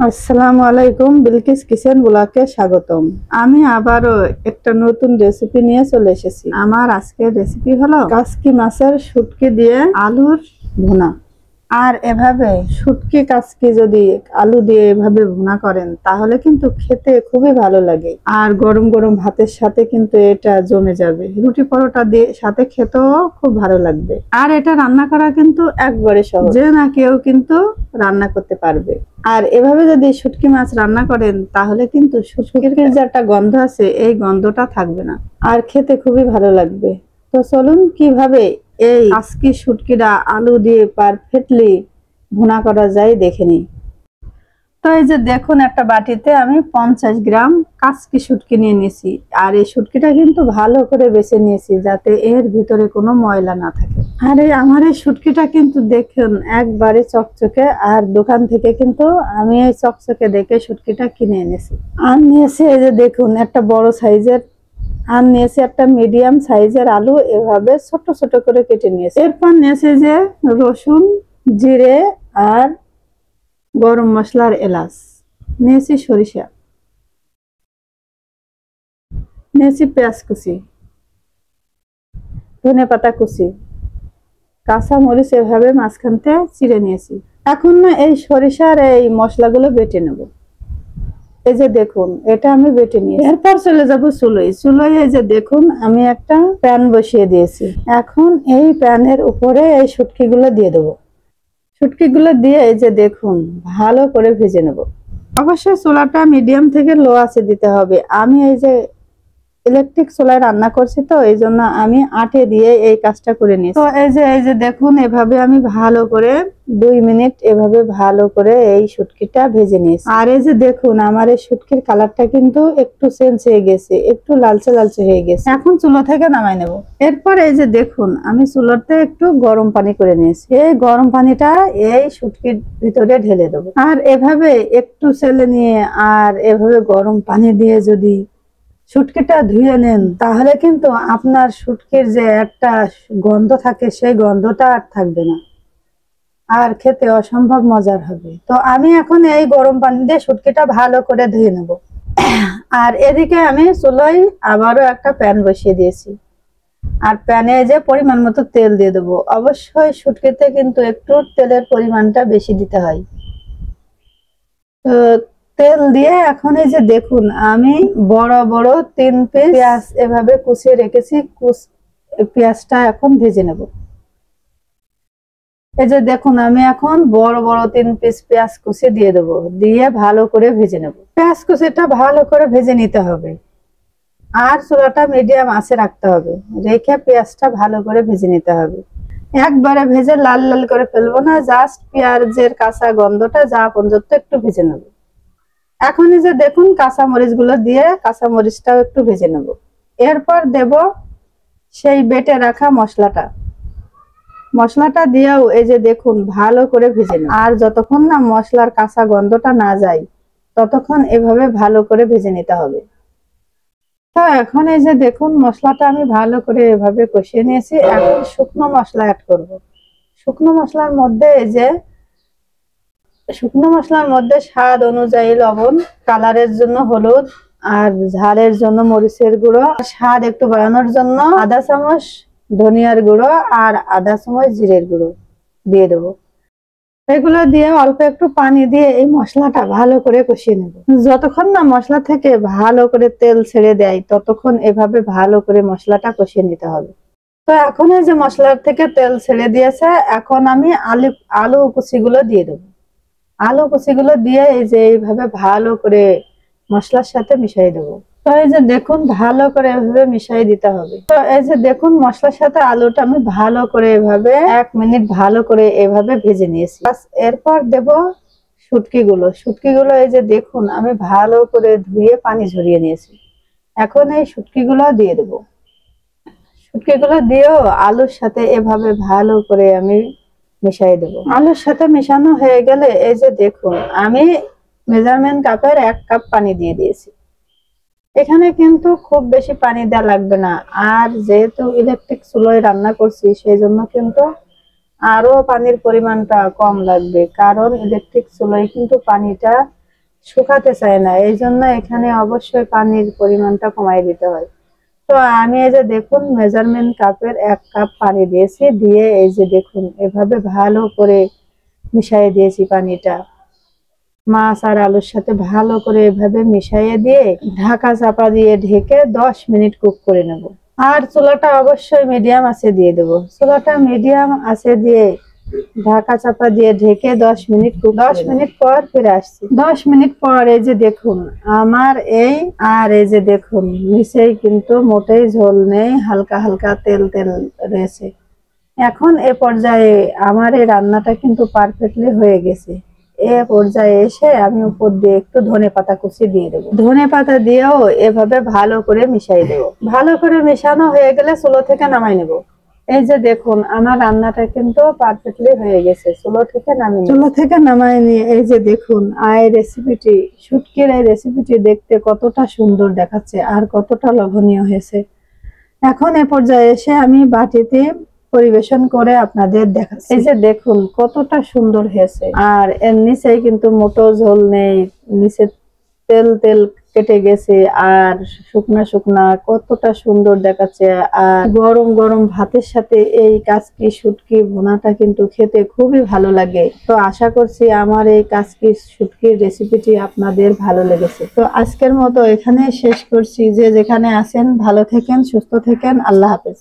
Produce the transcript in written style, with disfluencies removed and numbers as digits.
আসসালামু আলাইকুম, বিলকিস কিচেন ব্লগে স্বাগতম। আমি আবারও একটা নতুন রেসিপি নিয়ে চলে এসেছি। আমার আজকের রেসিপি হলো কাসকি মাছের শুটকি দিয়ে আলুর ভুনা। আর এভাবে শুটকি কাসকি যদি আলু দিয়ে এভাবে ভুনা করেন তাহলে কিন্তু খেতে খুবই ভালো লাগে। আর গরম গরম ভাতের সাথে কিন্তু এটা জমে যাবে, রুটি পরোটা দিয়ে সাথে খেতেও খুব ভালো লাগবে। আর এটা রান্না করা কিন্তু একবারে সহজ, যে না কেউ কিন্তু রান্না করতে পারবে। আর এভাবে যদি শুটকি মাছ রান্না করেন তাহলে কিন্তু শুটকির যে একটা গন্ধ আছে এই গন্ধটা থাকবে না, আর খেতে খুবই ভালো লাগবে। তো চলুন কিভাবে এই কাসকি শুটকিটা আলু দিয়ে পারফেক্টলি ভুনা করা যায় দেখে নিই। তো এই যে দেখুন, একটা বাটিতে আমি 50 গ্রাম কাসকি শুটকি নিয়ে নিয়েছি। আর এই শুটকিটা কিন্তু ভালো করে বেছে নিয়েছি যাতে এর ভিতরে কোনো ময়লা না থাকে। আর আমার এই শুটকিটা কিন্তু দেখুন একবারে চকচকে, আর দোকান থেকে কিন্তু আমি এই চকচকে দেখে শুটকিটা কিনে এনেছি। আর নিয়েছি এই যে দেখুন একটা বড় সাইজের, আর নিয়েছি একটা মিডিয়াম সাইজের আলু, এভাবে ছোট ছোট করে কেটে নিয়েছি। এরপর নিয়েছি যে রসুন, জিরে আর গরম মশলার এলাচ, নিয়েছি সরিষা, নিয়েছি পেঁয়াজ কুচি, ধনে পাতা কুচি, কাঁচা মরিচ এভাবে মাঝখানতে চিড়ে নিয়েছি। এখন না এই সরিষার এই মশলাগুলো বেটে নেব। এই যে দেখুন এটা আমি বেটে নিয়েছি। এরপর চলে যাব চুলোয়। চুলোয় এই যে দেখুন আমি একটা প্যান বসিয়ে দিয়েছি। এখন এই প্যানের উপরে এই শুটকিগুলো দিয়ে দেবো। শুটকিগুলো দিয়ে এই যে দেখুন ভালো করে ভেজে নেব। অবশ্যই চুলাটা মিডিয়াম থেকে লো আঁচে দিতে হবে। আমি এই যে ইলেকট্রিক চুলায় রান্না করছি, তো এই জন্য আমি আটে দিয়ে এই কাজটা করে নিয়েছি। তো এই যে দেখুন এভাবে আমি ভালো করে 2 মিনিট এভাবে ভালো করে এই শুটকিটা ভেজে নিয়েছি। আর এই যে দেখুন আমার এই শুটকির কালারটা কিন্তু একটু চেঞ্জ হয়ে গেছে, একটু লালচে লালচে হয়ে গেছে। এখন চুলা থেকে নামাই নেব। এরপর এই যে দেখুন আমি চুলাতে একটু গরম পানি করে নিয়েছি। এই গরম পানিটা এই শুটকির ভিতরে ঢেলে দেবো। আর এভাবে একটু চেলে নিয়ে আর এভাবে গরম পানি দিয়ে যদি শুটকিটা ধুয়ে নেন তাহলে কিন্তু আপনার শুটকির যে একটা গন্ধ থাকে সেই গন্ধটা আর থাকবে না, আর খেতে অসম্ভব মজার হবে। তো আমি এখন এই গরম পানি দিয়ে শুটকিটা ভালো করে ধুয়ে নেব। আর এদিকে আমি চুলোয় আবারও একটা প্যান বসিয়ে দিয়েছি। আর প্যানে যে পরিমাণ মতো তেল দিয়ে দেবো। অবশ্যই শুটকিতে কিন্তু একটু তেলের পরিমাণটা বেশি দিতে হয়। তো তেল দিয়ে এখন এই যে দেখুন আমি বড় বড় 3 পিস পেঁয়াজ এভাবে কুচিয়ে রেখেছি। পেঁয়াজটা এখন ভেজে নেব। এই যে দেখুন আমি এখন বড় বড় 3 পিস পেঁয়াজ কুচি দিয়ে দেবো, দিয়ে ভালো করে ভেজে নেব। পেঁয়াজ কুচিটা ভালো করে ভেজে নিতে হবে, আর চুলাটা মিডিয়াম আঁচে রাখতে হবে, রেখে পেঁয়াজটা ভালো করে ভেজে নিতে হবে। একবারে ভেজে লাল লাল করে ফেলবো না, জাস্ট পেঁয়াজের কাঁচা গন্ধটা যা পর্যন্ত একটু ভেজে নেব। এখন এই যে দেখুন কাঁচা মরিচ গুলো দিয়ে কাঁচা মরিচটাও একটু ভেজে নেব। এরপর দেব সেই বেটে রাখা মশলাটা দিয়েও এই যে দেখুন ভালো করে ভেজে নেব। আর যতক্ষণ না মশলার কাঁচা গন্ধটা না যায় ততক্ষণ এভাবে ভালো করে ভেজে নিতে হবে। তো এখন এই যে দেখুন মশলাটা আমি ভালো করে এভাবে কষিয়ে নিয়েছি। এখন শুকনো মশলা অ্যাড করব। শুকনো মশলার মধ্যে এই যে স্বাদ অনুযায়ী লবণ, কালারের জন্য হলুদ, আর ঝালের জন্য মরিচের গুঁড়ো, স্বাদ একটু বাড়ানোর জন্য আধা চামচ ধনিয়ার গুঁড়ো আর আধা চামচ জিরের গুঁড়ো দিয়ে দেবো। এগুলো দিয়ে অল্প একটু পানি দিয়ে এই মশলাটা ভালো করে কষিয়ে নেব। যতক্ষণ না মশলা থেকে ভালো করে তেল ছেড়ে দেয় ততক্ষণ এভাবে ভালো করে মশলাটা কষিয়ে নিতে হবে। তো এখন এই যে মশলার থেকে তেল ছেড়ে দিয়েছে, এখন আমি আলু কুচিগুলো দিয়ে দেবো। আলু কুচিগুলো দিয়ে এই যে এইভাবে ভালো করে মশলার সাথে মিশিয়ে দেবো। তো এই যে দেখুন ভালো করে এভাবে মিশিয়ে দিতে হবে। তো এই যে দেখুন মশলার সাথে আলুটা আমি ভালো করে এভাবে 1 মিনিট ভালো করে এভাবে ভেজে নিয়েছি। এরপর দেব শুটকিগুলো এই যে দেখুন আমি ভালো করে ধুয়ে পানি ঝরিয়ে নিয়েছি। এখন এই শুটকিগুলো দিয়ে দেবো। শুটকিগুলো দিয়েও আলুর সাথে এভাবে ভালো করে আমি মিশিয়ে দেব। আলুর সাথে মেশানো হয়ে গেলে এই যে দেখুন আমি মেজারমেন্ট কাপের 1 কাপ পানি দিয়ে দিয়েছি। এখানে কিন্তু খুব বেশি পানি দেওয়া লাগবে না, আর যেহেতু ইলেকট্রিক চুলোয় রান্না করছি সেই জন্য কিন্তু আরো পানির পরিমাণটা কম লাগবে, কারণ ইলেকট্রিক চুলোয় কিন্তু পানিটা শুকাতে চায় না, এই জন্য এখানে অবশ্যই পানির পরিমাণটা কমাই দিতে হয়। তো আমি এই যে দেখুন মেজারমেন্ট কাপের 1 কাপ পানি দিয়েছি, দিয়ে এই যে দেখুন এভাবে ভালো করে মিশিয়ে দিয়েছি পানিটা। মাছ আর আলুর সাথে ভালো করে এভাবে মিশিয়ে দিয়ে ঢাকা চাপা দিয়ে ঢেকে 10 মিনিট কুক করে নেব। আর চুলাটা অবশ্যই মিডিয়াম আঁচে দিয়ে দেব। চুলাটা মিডিয়াম আঁচে দিয়ে ঢাকা চাপা দিয়ে ঢেকে 10 মিনিট 10 মিনিট পর ফিরে আসছি। 10 মিনিট পর এই যে দেখুন আমার এই যে দেখুন নিচেই কিন্তু মোটেই ঝোল নেই, হালকা হালকা তেল তেল রয়েছে। এখন এ পর্যায়ে আমার এই রান্নাটা কিন্তু পারফেক্টলি হয়ে গেছে। এ পর্যায়ে এসে আমি উপর দিয়ে একটু ধনেপাতা কুচি দিয়ে দেবো। ধনেপাতা দিয়েও এভাবে ভালো করে মিশিয়ে দেবো। ভালো করে মেশানো হয়ে গেলে চুলো থেকে নামাই নেব। এই যে দেখুন আমার রান্নাটা কিন্তু পারফেক্টলি হয়ে গেছে। চুলো থেকে নামাই নিয়ে এই যে দেখুন রেসিপিটি, শুটকির এই রেসিপিটি দেখতে কতটা সুন্দর দেখাচ্ছে আর কতটা লোভনীয় হয়েছে। এখন এ পর্যায়ে এসে আমি বাটিতে পরিবেশন করে আপনাদের দেখাচ্ছি। এই যে দেখুন কতটা সুন্দর হয়েছে, আর এর নিচেই কিন্তু মোটো ঝোল নেই, নিচে তেল তেল কেটে গেছে আর শুকনা শুকনা কতটা সুন্দর দেখাচ্ছে। আর গরম গরম ভাতের সাথে এই কাচকি শুটকি ভুনাটা কিন্তু খেতে খুবই ভালো লাগে। তো আশা করছি আমার এই কাচকি শুটকির রেসিপিটি আপনাদের ভালো লেগেছে। তো আজকের মতো এখানে শেষ করছি। যে যেখানে আছেন ভালো থাকেন, সুস্থ থাকেন, আল্লাহ হাফেজ।